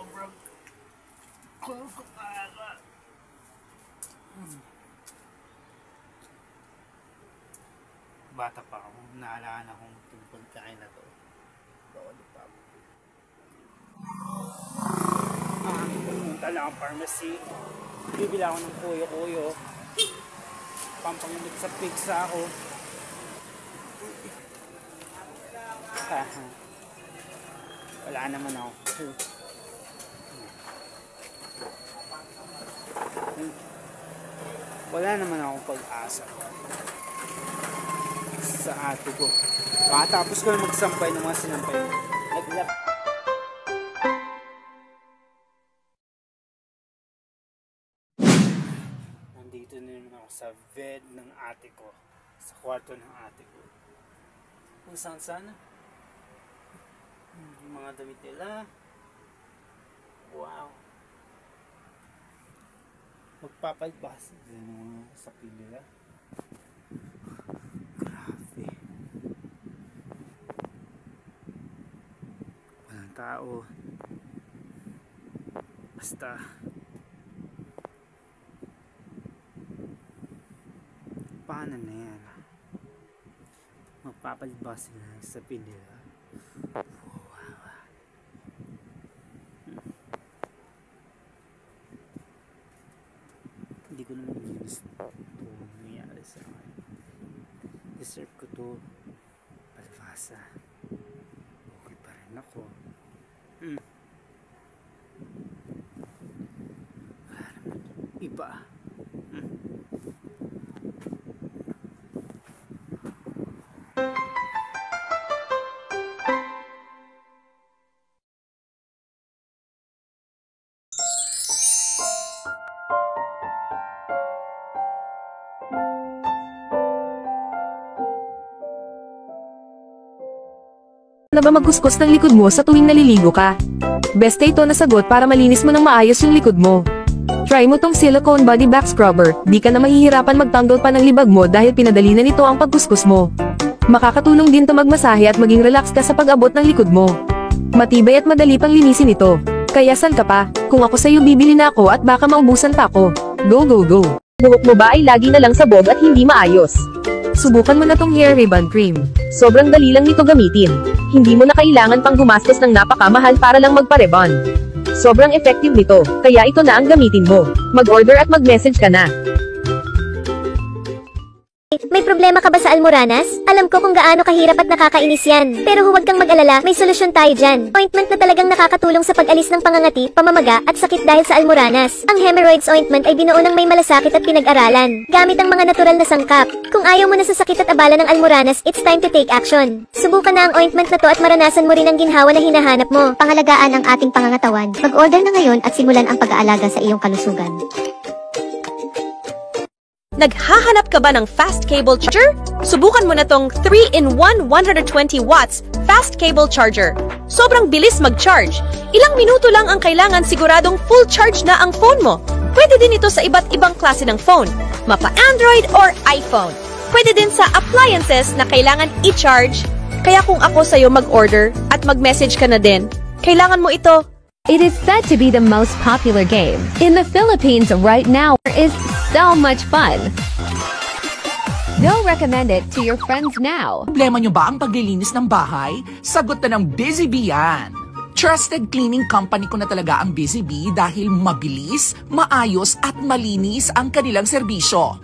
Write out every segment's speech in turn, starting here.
sobrang kumakalat. Bata pa ako, naalala kong itong pagkain na to. Lollipop. Pumunta lang ang pharmacy. Bibili ako ng kuyo-kuyo. Pampangimit sa pizza ako. Wala naman ako. Wala naman akong pag-asa sa ate ko. Tapos ko na magsampay ng mga sinampay. Nandito na naman ako sa bed ng ate ko. Sa kwarto ng ate ko. Kung saan sana. Yung mga damit nila. Wow. Magpapalbas din mga sapin nila. Grabe. Walang tao. Basta paano na yan? Magpapalbas sila ng sapin nila. Hindi ko naman gusto ito nangyari sa akin. Deserve ko to. Palfasa. Okay pa rin ako. Wala naman iba. Na ba magkuskus ng likod mo sa tuwing naliligo ka? Beste ito na sagot para malinis mo ng maayos yung likod mo. Try mo tong silicone body back scrubber, di ka na mahihirapan magtanggal pa ng libag mo dahil pinadali na nito ang pagkuskus mo. Makakatulong din to magmasahe at maging relax ka sa pag-abot ng likod mo. Matibay at madali pang linisin ito. Kaya san ka pa? Kung ako sa'yo bibili na ako at baka maubusan pa ako. Go go go! Buhok mo ba ay lagi na lang sabog at hindi maayos? Subukan mo na tong hair ribbon cream. Sobrang dali lang nito gamitin. Hindi mo na kailangan pang gumastos ng napakamahal para lang magpa-ribbon. Sobrang effective nito, kaya ito na ang gamitin mo. Mag-order at mag-message ka na. May problema ka ba sa Almoranas? Alam ko kung gaano kahirap at nakakainis yan. Pero huwag kang mag-alala, may solusyon tayo dyan. Ointment na talagang nakakatulong sa pag-alis ng pangangati, pamamaga, at sakit dahil sa Almoranas. Ang Hemorrhoids Ointment ay binuo ng may malasakit at pinag-aralan. Gamit ang mga natural na sangkap. Kung ayaw mo na sa sakit at abala ng Almoranas, it's time to take action. Subukan na ang ointment na to at maranasan mo rin ang ginhawa na hinahanap mo. Pangalagaan ang ating pangangatawan. Mag-order na ngayon at simulan ang pag-aalaga sa iyong kalusugan. Naghahanap ka ba ng fast cable charger? Subukan mo na tong 3-in-1 120 watts fast cable charger. Sobrang bilis mag-charge. Ilang minuto lang ang kailangan siguradong full charge na ang phone mo. Pwede din ito sa iba't ibang klase ng phone, mapa Android or iPhone. Pwede din sa appliances na kailangan i-charge. Kaya kung ako sa'yo mag-order at mag-message ka na din, kailangan mo ito. It is said to be the most popular game in the Philippines right now. It is so much fun. Go recommend it to your friends now. Problema nyo ba ang paglilinis ng bahay? Sagot na ng Busy Bee yan. Trusted cleaning company ko na talaga ang Busy Bee dahil mabilis, maayos at malinis ang kanilang serbisyo.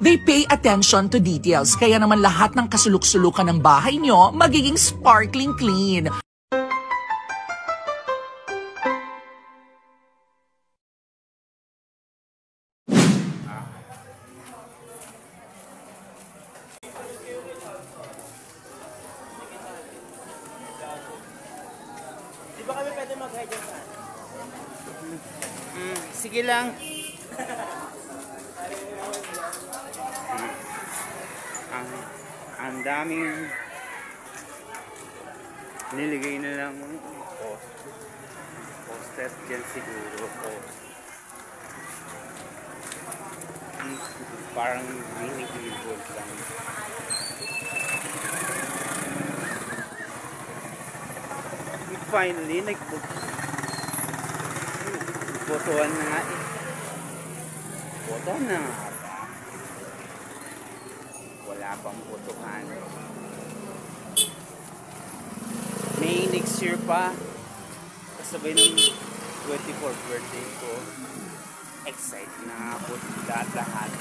They pay attention to details kaya naman lahat ng kasuluk-sulukan ng bahay nyo magiging sparkling clean. Sige lang. Ang daming niligay na lang poster dyan siguro po. Parang mini billboard lang. Finally, nag-book botohan na nga eh. Botohan na nga ba? Wala pang botohan. May next year pa. Kasabay ng 24th birthday ko. Excited na ako lahat.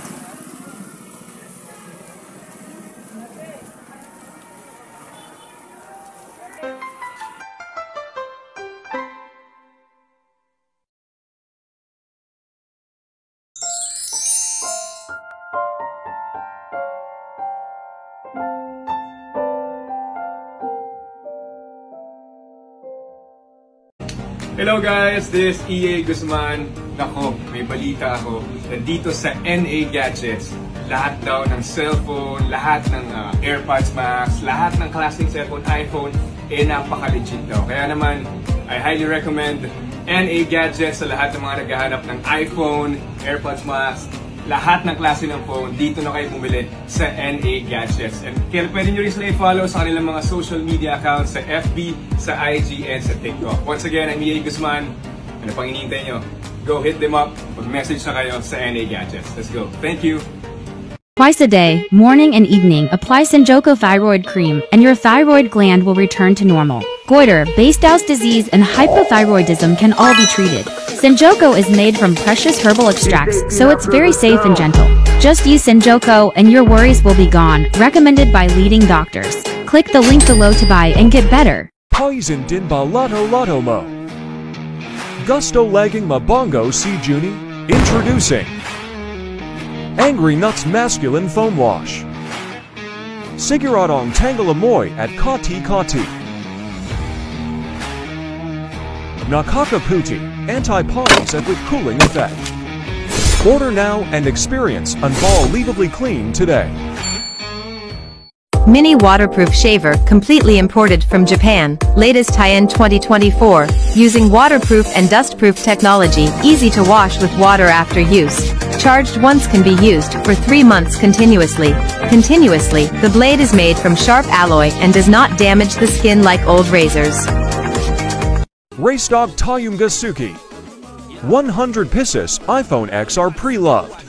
Hello guys, this is EA Guzman. Nako, may balita ako. Nandito sa NA Gadgets, lahat daw ng cellphone, lahat ng AirPods Max, lahat ng klaseng cellphone, iPhone, napaka-legit daw. Kaya naman, I highly recommend NA Gadgets sa lahat ng mga naghahanap ng iPhone, AirPods Max, lahat ng klase ng phone, dito na kayo bumili sa NA Gadgets. And kaya pwede nyo rin sila i-follow sa kanilang mga social media accounts sa FB, sa IG, and sa TikTok. Once again, I'm EA Guzman. Ano pang hinihintay nyo? Go hit them up. Mag-message na kayo sa NA Gadgets. Let's go. Thank you. Twice a day, morning and evening, apply Senjoko Thyroid Cream and your thyroid gland will return to normal. Goiter, Basedows disease, and hypothyroidism can all be treated. Senjoko is made from precious herbal extracts, so it's very safe and gentle. Just use Senjoko and your worries will be gone, recommended by leading doctors. Click the link below to buy and get better. Poison din ba Lotto mo? Gusto lagging mabongo si Juni? Introducing Angry Nuts Masculine Foam Wash. Siguradong Tangalamoy at Kati. Nakakaputi, anti-pause and with cooling effect. Order now and experience unbelievably clean today. Mini waterproof shaver completely imported from Japan, latest tie-in 2024, using waterproof and dustproof technology, easy to wash with water after use. Charged once can be used for 3 months continuously. The blade is made from sharp alloy and does not damage the skin like old razors. Race Dog Tayumga Suki. 100 pieces iPhone X are pre-loved.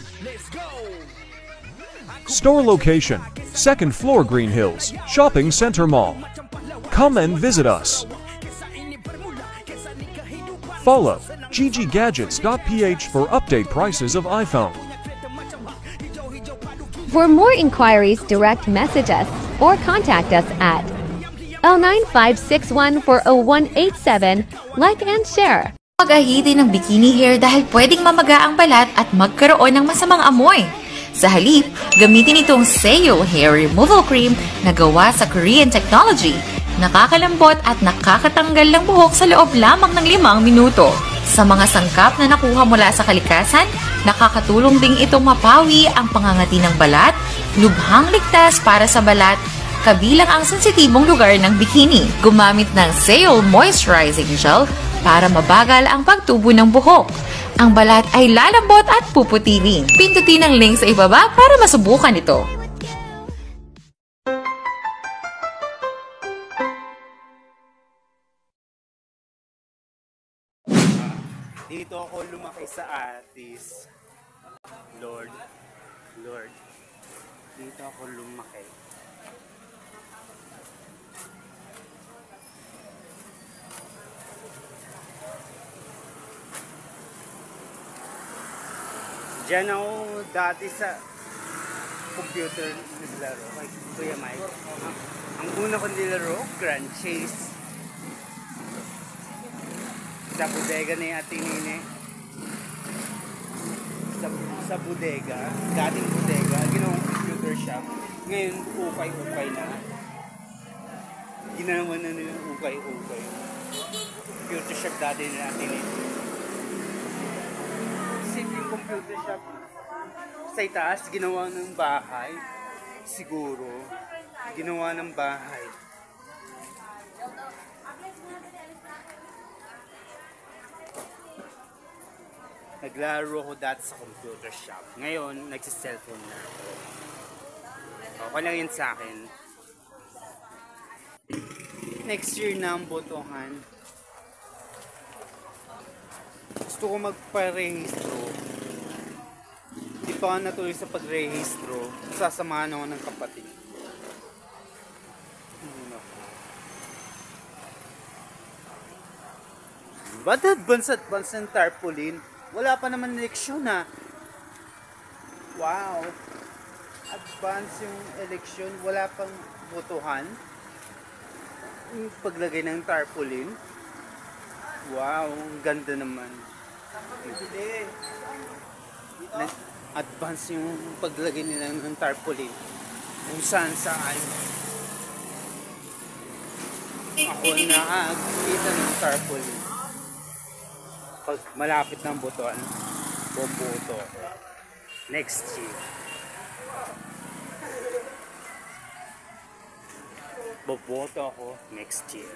Store location, 2nd floor Green Hills, Shopping Center Mall. Come and visit us. Follow gggadgets.ph for update prices of iPhone. For more inquiries, direct message us or contact us at 09561-40187. Like and share. Pag-ahidi ng bikini hair dahil pwedeng mamaga ang balat at magkaroon ng masamang amoy. Sa halip, gamitin itong Seo Hair Removal Cream na gawa sa Korean technology. Nakakalambot at nakakatanggal ng buhok sa loob lamang ng 5 minuto. Sa mga sangkap na nakuha mula sa kalikasan, nakakatulong ding itong mapawi ang pangangati ng balat, lubhang ligtas para sa balat, kabilang ang sensitibong lugar ng bikini. Gumamit ng Seo Moisturizing Gel para mabagal ang pagtubo ng buhok. Ang balat ay lalambot at puputirin. Pindutin ang link sa ibaba para masubukan ito. Dito ako lumaki sa Atis. Lord. Dito ako lumaki. Diyan ako dati sa computer naglaro kay Kuya Mike. Ang una ko nilaro, Grand Chase. Sa bodega ni Ate Nine. Sa bodega, dating bodega, ginawang computer shop. Ngayon, ukay-ukay na. Ginawa na nila ukay-ukay. Computer shop dati ni Ate Nine. Yung computer shop sa itaas, ginawa ng bahay. Siguro, ginawa ng bahay. Naglaro ko dati sa computer shop. Ngayon, nagsiselfone na ako. Okay lang yun sa akin. Next year na ang botohan. Gusto Gusto ko magparehistro. Hindi pa ako natuloy sa pagrehistro. Sasamahan ako ng kapatid. Ba't advance ng tarpaulin? Wala pa naman eleksyon ha. Wow. Advance yung eleksyon. Wala pang botohan. Yung paglagay ng tarpaulin. Wow. Ang ganda naman. Advance yung paglagay nila ng tarpaulin. Kung saan. Ako nakakita ng tarpaulin. Pag malapit ng buton, boboto. Next year. Boboto ako next year.